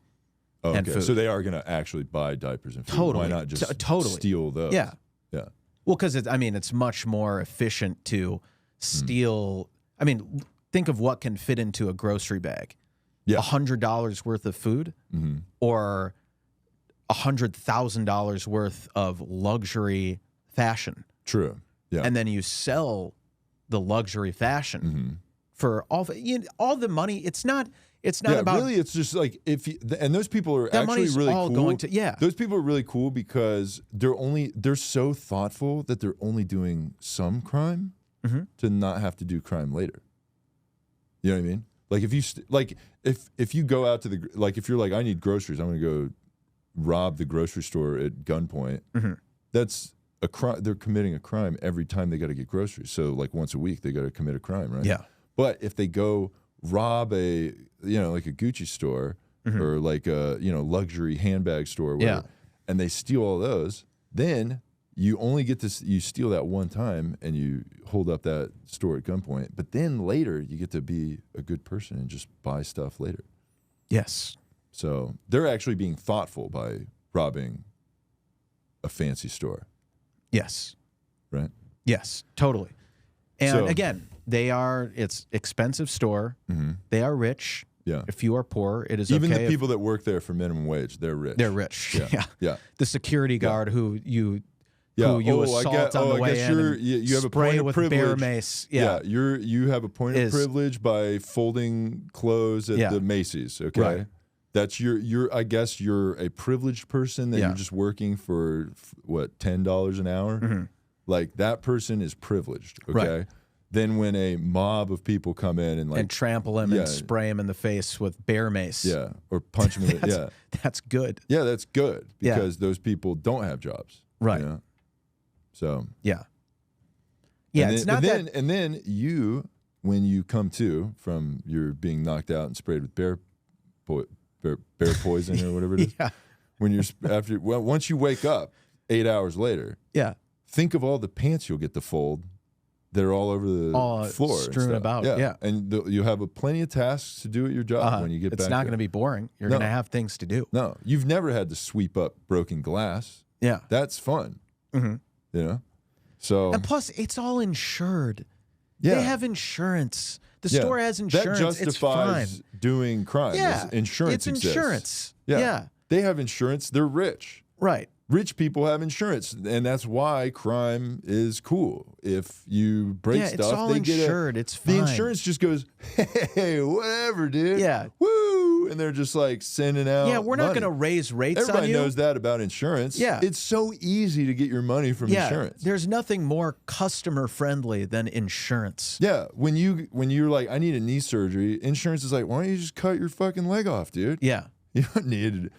Oh, and okay. food. So they are going to actually buy diapers and food. Totally. Why not just Totally. steal those? Yeah. Yeah. Well, because it's much more efficient to steal. I mean, think of what can fit into a grocery bag. Yeah. $100 worth of food, or $100,000 worth of luxury fashion, True. Yeah. and then you sell the luxury fashion for all the money. It's not about really. It's just like and those people are that actually money's really all cool. going to Those people are really cool because they're so thoughtful that they're only doing some crime to not have to do crime later. You know what I mean? Like if you go out to if you're like, I need groceries, I'm going to go rob the grocery store at gunpoint. That's a crime. They're committing a crime every time they got to get groceries. So like once a week they got to commit a crime, right? Yeah. But if they go rob a like a Gucci store or like a luxury handbag store, or whatever, and they steal all those, then you only get to you steal that one time and you hold up that store at gunpoint. But then later you get to be a good person and just buy stuff later. Yes. So they're actually being thoughtful by robbing a fancy store, Yes. right? Yes. Totally. And So- again, it's expensive store. They are rich. Yeah. If you are poor, it is Even okay the if people that work there for minimum wage, they're rich. they're rich. Yeah. Yeah. The security guard who you Yeah. assault on the I way guess in and you have a spray point of with privilege. bear mace. Yeah, you have a point of privilege by folding clothes at the Macy's. Okay, Right. That's your. I guess you're a privileged person that you're just working for what, $10 an hour. Like that person is privileged. Okay. Right. Then when a mob of people come in and trample him and spray him in the face with bear mace. yeah, or punch him in the That's good. yeah, that's good Yeah. because those people don't have jobs. Right. You know? So Yeah. Yeah. and It's then, not that. and then you, when you come to from your being knocked out and sprayed with bear poison or whatever it is. Yeah. When you're once you wake up 8 hours later, Yeah. think of all the pants you'll get to fold that are all over the floor, and strewn stuff. about. Yeah. And you have plenty of tasks to do at your job when you get back. It's not going to be boring. You're going to have things to do. No, you've never had to sweep up broken glass. Yeah. That's fun. You know, so And plus, it's all insured. yeah. They have insurance. The store has insurance. That It's justifies fine. doing crime. Yeah. Insurance It's exists. insurance. Yeah. Yeah. They have insurance. They're rich. Right. Rich people have insurance, and that's why crime is cool. If you break Yeah, stuff, it's all they get insured. It's fine. The insurance just goes, hey, whatever, dude. Yeah. Woo! And they're just like sending out Yeah, we're not money. going to raise rates Everybody on you. knows that about insurance. Yeah. It's so easy to get your money from insurance. There's nothing more customer friendly than insurance. Yeah, when you're like, I need a knee surgery, insurance is like, why don't you just cut your fucking leg off, dude? Yeah. You don't need it.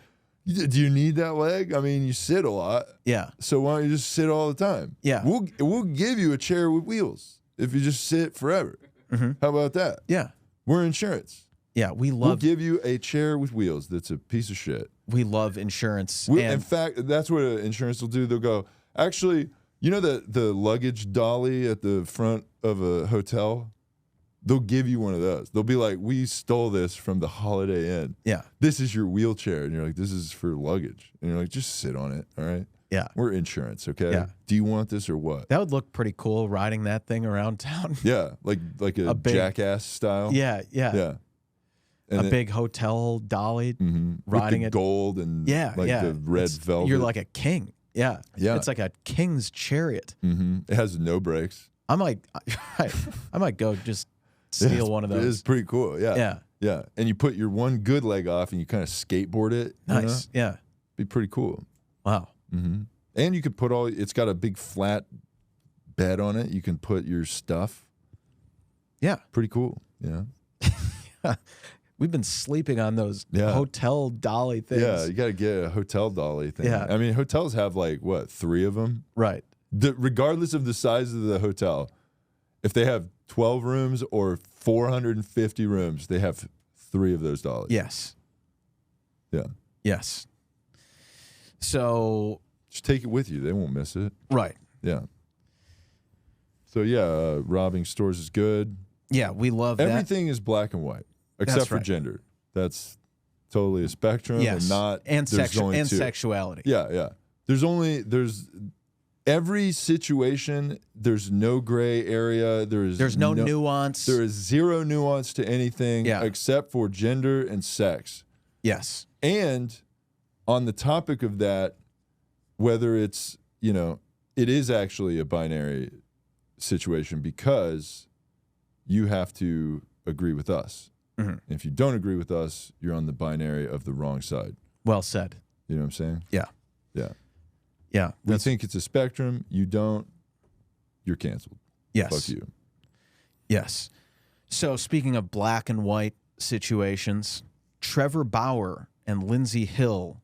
Do you need that leg? I mean, you sit a lot. Yeah. So why don't you just sit all the time? Yeah. We'll give you a chair with wheels if you just sit forever. How about that? Yeah. We're insurance. Yeah. We'll give you a chair with wheels that's a piece of shit. We love insurance. In fact, that's what insurance will do. They'll go, actually, you know the luggage dolly at the front of a hotel? they'll give you one of those. They'll be like, we stole this from the Holiday Inn. Yeah. This is your wheelchair. And you're like, this is for luggage. And you're like, just sit on it. All right. Yeah. We're insurance. Okay. Yeah. Do you want this or what? That would look pretty cool riding that thing around town. Yeah. Like a big, Jackass style. Yeah. Yeah. Yeah. And a big hotel dolly riding with the it. gold and the red velvet. You're like a king. Yeah. Yeah. It's like a king's chariot. It has no brakes. I might go just steal one of those. It's pretty cool. Yeah. Yeah. Yeah. And you put your one good leg off and you kind of skateboard it. Nice. You know? Yeah. Be pretty cool. Wow. And you could put it's got a big flat bed on it. You can put your stuff. Yeah. Pretty cool. Yeah. We've been sleeping on those Yeah. hotel dolly things. Yeah. You got to get a hotel dolly thing. Yeah. I mean, hotels have like, what, 3 of them? Right. Regardless of the size of the hotel, if they have 12 rooms or 450 rooms, they have 3 of those dollies. Yes. Yeah. Yes. So. Just take it with you. They won't miss it. Right. Yeah. So, yeah, robbing stores is good. Yeah, we love that. Everything is black and white, except for right. gender. That's totally a spectrum. Yes. And not and there's only 2. sexuality. Yeah, yeah. There's every situation, there's no gray area. There's no nuance. There is 0 nuance to anything except for gender and sex. Yes. And on the topic of that, whether it's, it is actually a binary situation because you have to agree with us. And if you don't agree with us, you're on the binary of the wrong side. Well said. You know what I'm saying? Yeah. Yeah. Yeah. We think it's a spectrum. You don't, you're canceled. Yes. Fuck you. Yes. So speaking of black and white situations, Trevor Bauer and Lindsey Hill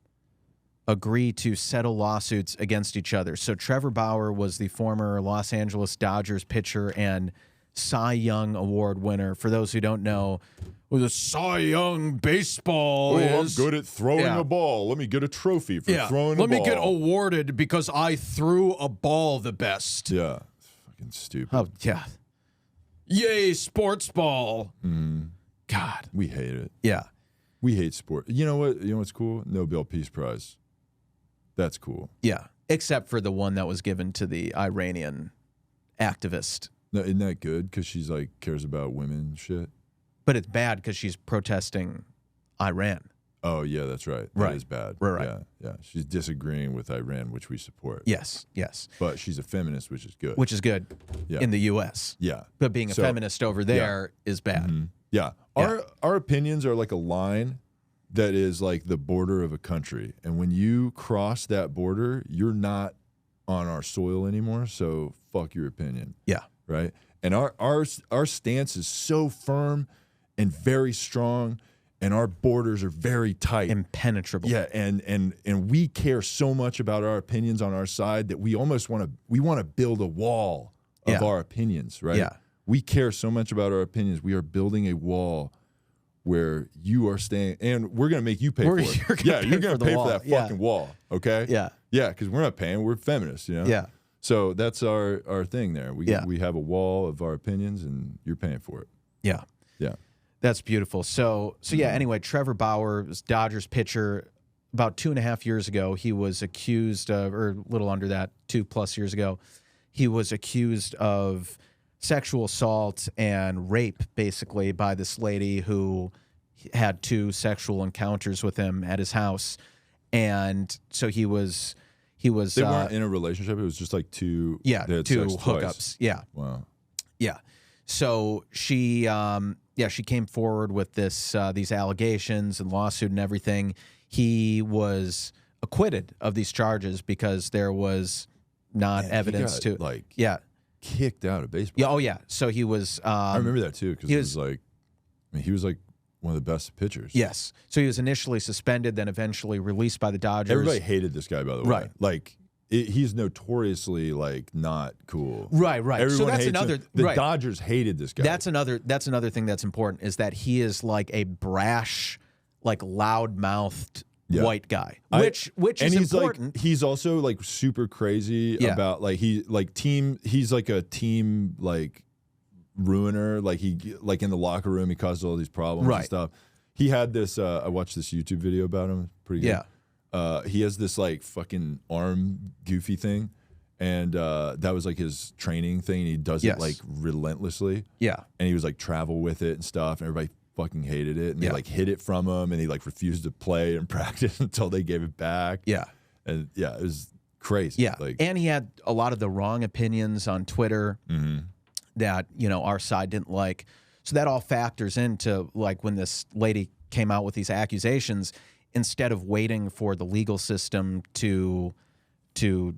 agree to settle lawsuits against each other. So Trevor Bauer was the former Los Angeles Dodgers pitcher and Cy Young Award winner. For those who don't know, Well, the Cy Young baseball I'm is. good at throwing a ball. Let me get a trophy for throwing a ball. Let me get awarded because I threw a ball the best. Yeah. Fucking stupid. oh yeah, Yay, sports ball. God, We hate it. yeah, We hate sport. You know what? You know what's cool? Nobel Peace Prize. That's cool. yeah. Except for the one that was given to the Iranian activist. No, isn't that good? Because she's like cares about women and shit. But it's bad because she's protesting Iran. Oh yeah, that's right. Right. That is bad. Right. Yeah, yeah. She's disagreeing with Iran, which we support. Yes, yes. But she's a feminist, which is good. Which is good Yeah. in the U.S. Yeah. But being a feminist over there is bad. Yeah. Our opinions are like a line that is like the border of a country. And when you cross that border, you're not on our soil anymore. So fuck your opinion. Yeah. Right. And our stance is so firm and very strong, and our borders are very tight. Impenetrable. Yeah, and we care so much about our opinions on our side that we almost want to build a wall of our opinions, right? Yeah. We care so much about our opinions. We are building a wall where you are staying, and we're going to make you pay for it. You're going to pay for that fucking wall, okay? Yeah. Yeah, because we're not paying. We're feminists, you know? Yeah. So that's our thing there. We have a wall of our opinions, and you're paying for it. Yeah. Yeah. That's beautiful. So yeah, anyway, Trevor Bauer was Dodgers pitcher. About 2.5 years ago, he was accused of, or a little under that, 2+ years ago, he was accused of sexual assault and rape, basically, by this lady who had 2 sexual encounters with him at his house. And so he was They weren't in a relationship. It was just like 2. Yeah, they had 2 sex hookups. twice. Yeah. Wow. Yeah. So she came forward with these allegations and lawsuit and everything. He was acquitted of these charges because there was not Man, evidence he got, to like kicked out of baseball. Yeah. Oh yeah. So he was. I remember that too because he was like one of the best pitchers. Yes. So he was initially suspended, then eventually released by the Dodgers. Everybody hated this guy, by the way. Right. Like he's notoriously like not cool. Right. Everyone so that's hates another. him. The right. Dodgers hated this guy. That's another thing that's important is that he is like a brash, like loud-mouthed white guy, which is important. Like, he's also like super crazy about like he's like a team like ruiner. Like like in the locker room, he caused all these problems and stuff. He had this. I watched this YouTube video about him. Pretty good. Yeah. He has this like fucking arm goofy thing, and that was like his training thing. He does it like relentlessly. Yeah. And he was like travel with it and stuff, and everybody fucking hated it, and they like hid it from him, and he like refused to play and practice until they gave it back. Yeah. And yeah, it was crazy. Yeah. Like, and he had a lot of the wrong opinions on Twitter that, you know, our side didn't like. So that all factors into, like, when this lady came out with these accusations, instead of waiting for the legal system to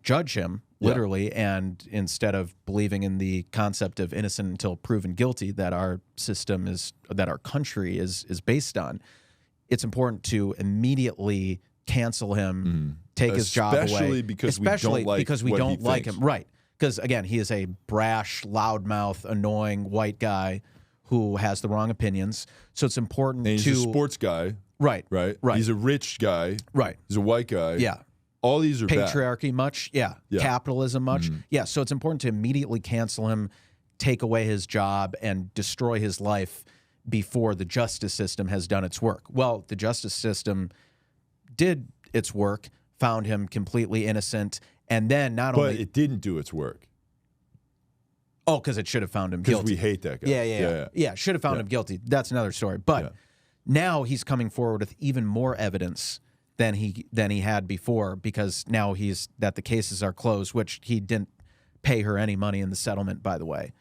judge him, literally, and instead of believing in the concept of innocent until proven guilty that our system is, that our country is based on, it's important to immediately cancel him, take his job away. Especially because we don't like him. Right. Because, again, he is a brash, loudmouth, annoying white guy who has the wrong opinions. So it's important and he's a sports guy. Right. He's a rich guy. Right. He's a white guy. Yeah. All these are patriarchy much. Yeah. Capitalism much. Yeah. So it's important to immediately cancel him, take away his job, and destroy his life before the justice system has done its work. Well, the justice system did its work, found him completely innocent, and then But it didn't do its work. Oh, because it should have found him guilty. Because we hate that guy. Yeah, should have found him guilty. That's another story. But now he's coming forward with even more evidence than he had before, because now that the cases are closed, which he didn't pay her any money in the settlement, by the way,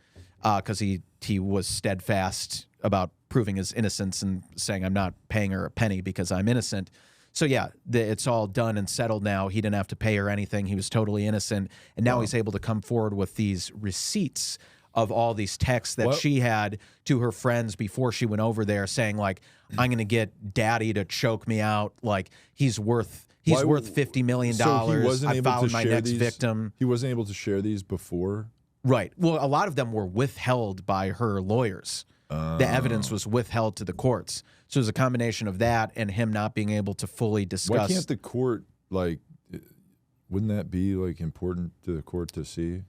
because he was steadfast about proving his innocence and saying, I'm not paying her a penny because I'm innocent. So yeah, it's all done and settled now. He didn't have to pay her anything. He was totally innocent. And now he's able to come forward with these receipts of all these texts that she had to her friends before she went over there, saying, like, I'm going to get daddy to choke me out. Like, he's worth $50 million. So I found my next victim. He wasn't able to share these before? Right. Well, a lot of them were withheld by her lawyers. The evidence was withheld to the courts. So there's a combination of that and him not being able to fully discuss. Why can't the court, like, wouldn't that be, like, important to the court to see?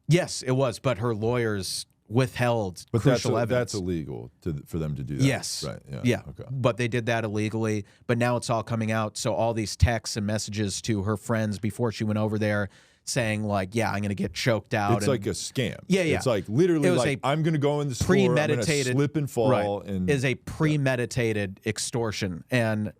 Yes, it was, but her lawyers withheld crucial evidence. That's illegal for them to do that. Yes. Right. Yeah. Okay. But they did that illegally. But now it's all coming out. So all these texts and messages to her friends before she went over there saying, like, yeah, I'm going to get choked out. It's like a scam. Yeah. It's like literally like, I'm going to go in the store, I'm going to slip and fall. Right. And is a premeditated extortion. And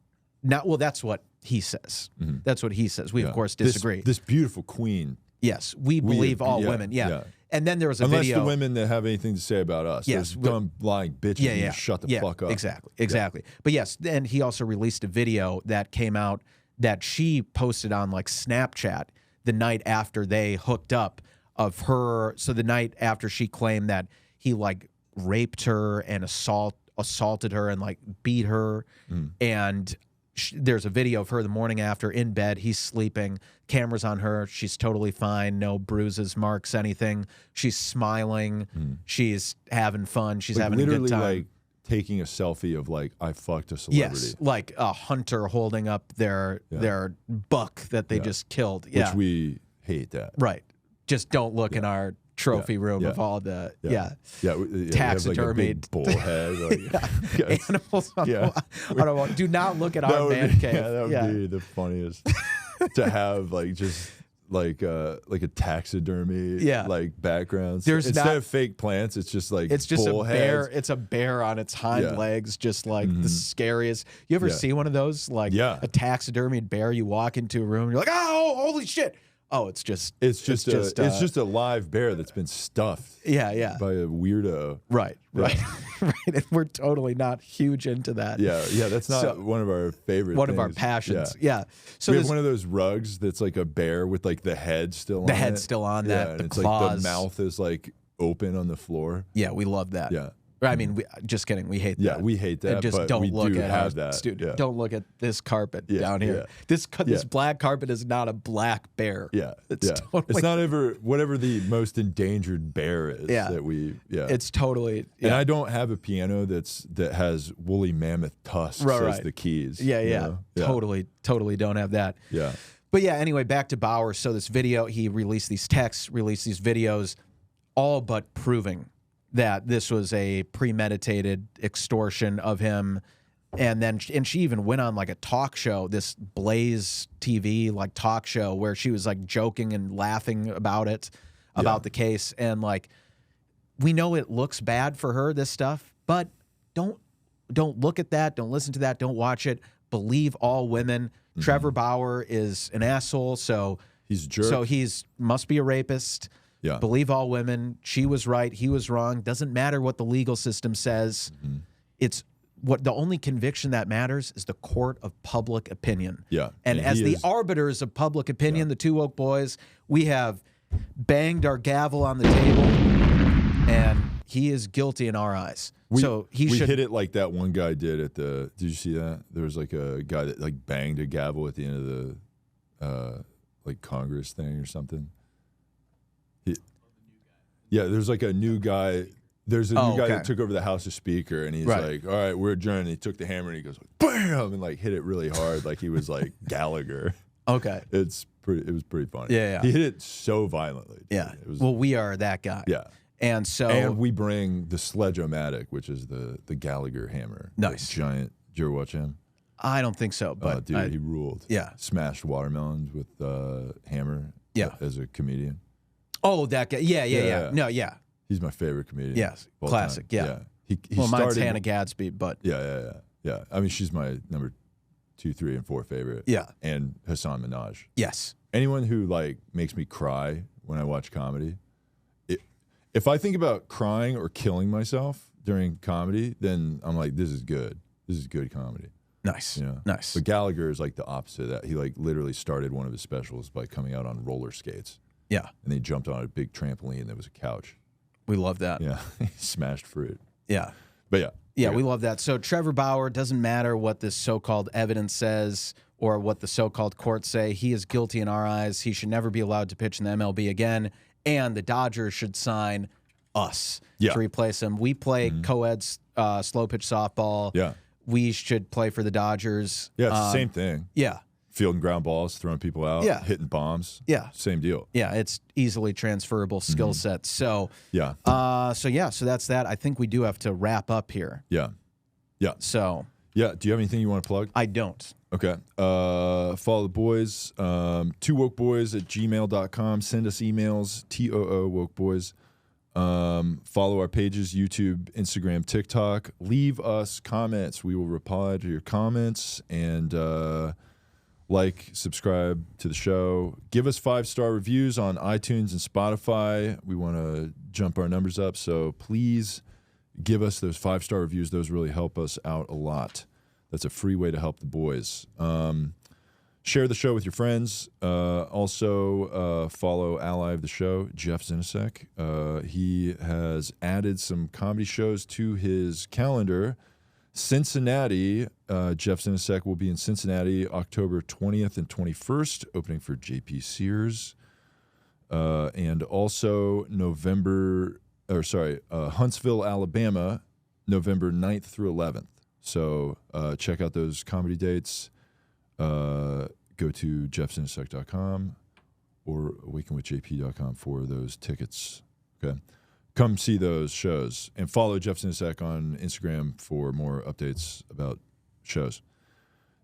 that's what he says. That's what he says. We, of course, disagree. This beautiful queen. Yes, we believe all women. Yeah. And then there was a video. Unless the women that have anything to say about us. Yes. Those dumb, lying bitches. Yeah. Shut the fuck up. Exactly. But yes, then he also released a video that came out that she posted on, like, Snapchat the night after they hooked up, of her. So the night after she claimed that he, like, raped her and assaulted her and, like, beat her. And there's a video of her the morning after in bed. He's sleeping. Camera's on her. She's totally fine. No bruises, marks, anything. She's smiling. She's having fun. She's having a good time. Like taking a selfie of, like, I fucked a celebrity. Yes, like a hunter holding up their buck that they just killed. Yeah. Which we hate that. Right. Just don't look in our trophy room of all the taxidermied bullhead, like, animals. Do not look at our man cave. Yeah, that would be the funniest to have, like, just like a taxidermy like background. Instead of fake plants, it's just like it's just bull a bear. heads. It's a bear on its hind legs, just like the scariest. You ever see one of those, like a taxidermied bear? You walk into a room, you're like, oh, holy shit. Oh, it's just a live bear that's been stuffed. By a weirdo. Right. And we're totally not huge into that. Yeah. That's not one of our favorite. One of our passions. Yeah. So we have one of those rugs that's like a bear with, like, the head still on. The head still on that. And the it's claws. like the mouth is, like, open on the floor. Yeah, we love that. Yeah. I mean, just kidding. We hate that. Yeah, we hate that. And just but don't we look do at have that. Don't look at this carpet down here. This black carpet is not a black bear. Yeah, it's totally, it's not ever whatever the most endangered bear is that we. Yeah, it's totally. And I don't have a piano that has woolly mammoth tusks as the keys. Yeah. Totally don't have that. Yeah. But yeah, anyway, back to Bauer. So this video, he released these texts, released these videos, all but proving that this was a premeditated extortion of him. And she even went on like a talk show, this Blaze TV like talk show, where she was like joking and laughing about it, about the case. And like, we know it looks bad for her, this stuff, but don't look at that. Don't listen to that. Don't watch it. Believe all women. Trevor Bauer is an asshole. So he's a jerk. So must be a rapist. Yeah. Believe all women. She was right. He was wrong. Doesn't matter what the legal system says. It's what the only conviction that matters is the court of public opinion. Yeah. And as the arbiters of public opinion, the two woke boys, we have banged our gavel on the table, and he is guilty in our eyes. We should hit it like that one guy did at the. Did you see that? There was like a guy that like banged a gavel at the end of the like Congress thing or something. There's like a new guy. There's a new guy that took over the House of Speaker, and he's like, "All right, we're adjourned." And he took the hammer and he goes, "Bam!" and like hit it really hard, like he was like Gallagher. Okay, it was pretty funny. Yeah. He hit it so violently. Dude. Yeah. Well, we are that guy. Yeah. And we bring the Sledge-O-Matic, which is the Gallagher hammer. Nice. Giant. Did you ever watch him? I don't think so, but dude, he ruled. Yeah. Smashed watermelons with hammer. Yeah. As a comedian. Oh, that guy. Yeah. No, yeah. He's my favorite comedian. Yes. Classic. Time. Yeah. He mine's started, Hannah Gadsby, but yeah. I mean, she's my number 2, 3, and 4 favorite. Yeah. And Hassan Minhaj. Yes. Anyone who like makes me cry when I watch comedy. If I think about crying or killing myself during comedy, then I'm like, this is good. This is good comedy. Nice. You know? Nice. But Gallagher is like the opposite of that. He like literally started one of his specials by coming out on roller skates. Yeah. And he jumped on a big trampoline and there was a couch. We love that. Yeah. He smashed fruit. Yeah. But yeah. Yeah, we love that. So Trevor Bauer, doesn't matter what this so-called evidence says or what the so-called courts say. He is guilty in our eyes. He should never be allowed to pitch in the MLB again. And the Dodgers should sign us to replace him. We play co-eds slow pitch softball. Yeah. We should play for the Dodgers. Yeah, it's the same thing. Yeah. Fielding ground balls, throwing people out, hitting bombs. Yeah. Same deal. Yeah, it's easily transferable skill set. So yeah. So that's that. I think we do have to wrap up here. Yeah. Yeah. So yeah. Do you have anything you want to plug? I don't. Okay. Follow the boys. 2wokeboys@gmail.com. Send us emails. TOO wokeboys. Follow our pages, YouTube, Instagram, TikTok. Leave us comments. We will reply to your comments and like, subscribe to the show. Give us 5-star reviews on iTunes and Spotify. We want to jump our numbers up, so please give us those 5-star reviews. Those really help us out a lot. That's a free way to help the boys. Share the show with your friends. Also, follow ally of the show, Jeff Zinasek. He has added some comedy shows to his calendar. Cincinnati, Jeff Zinasek will be in Cincinnati October 20th and 21st, opening for J.P. Sears. And also Huntsville, Alabama, November 9th through 11th. So check out those comedy dates. Go to jeffzinasek.com or awakenwithjp.com for those tickets. Okay. Come see those shows and follow Jeff Zinasek on Instagram for more updates about shows.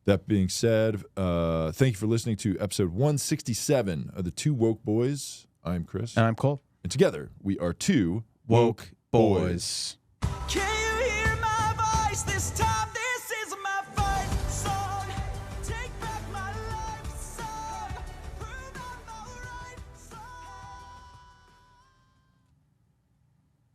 That being said, thank you for listening to episode 167 of the Two Woke Boys. I'm Chris. And I'm Cole. And together we are Two Woke Boys.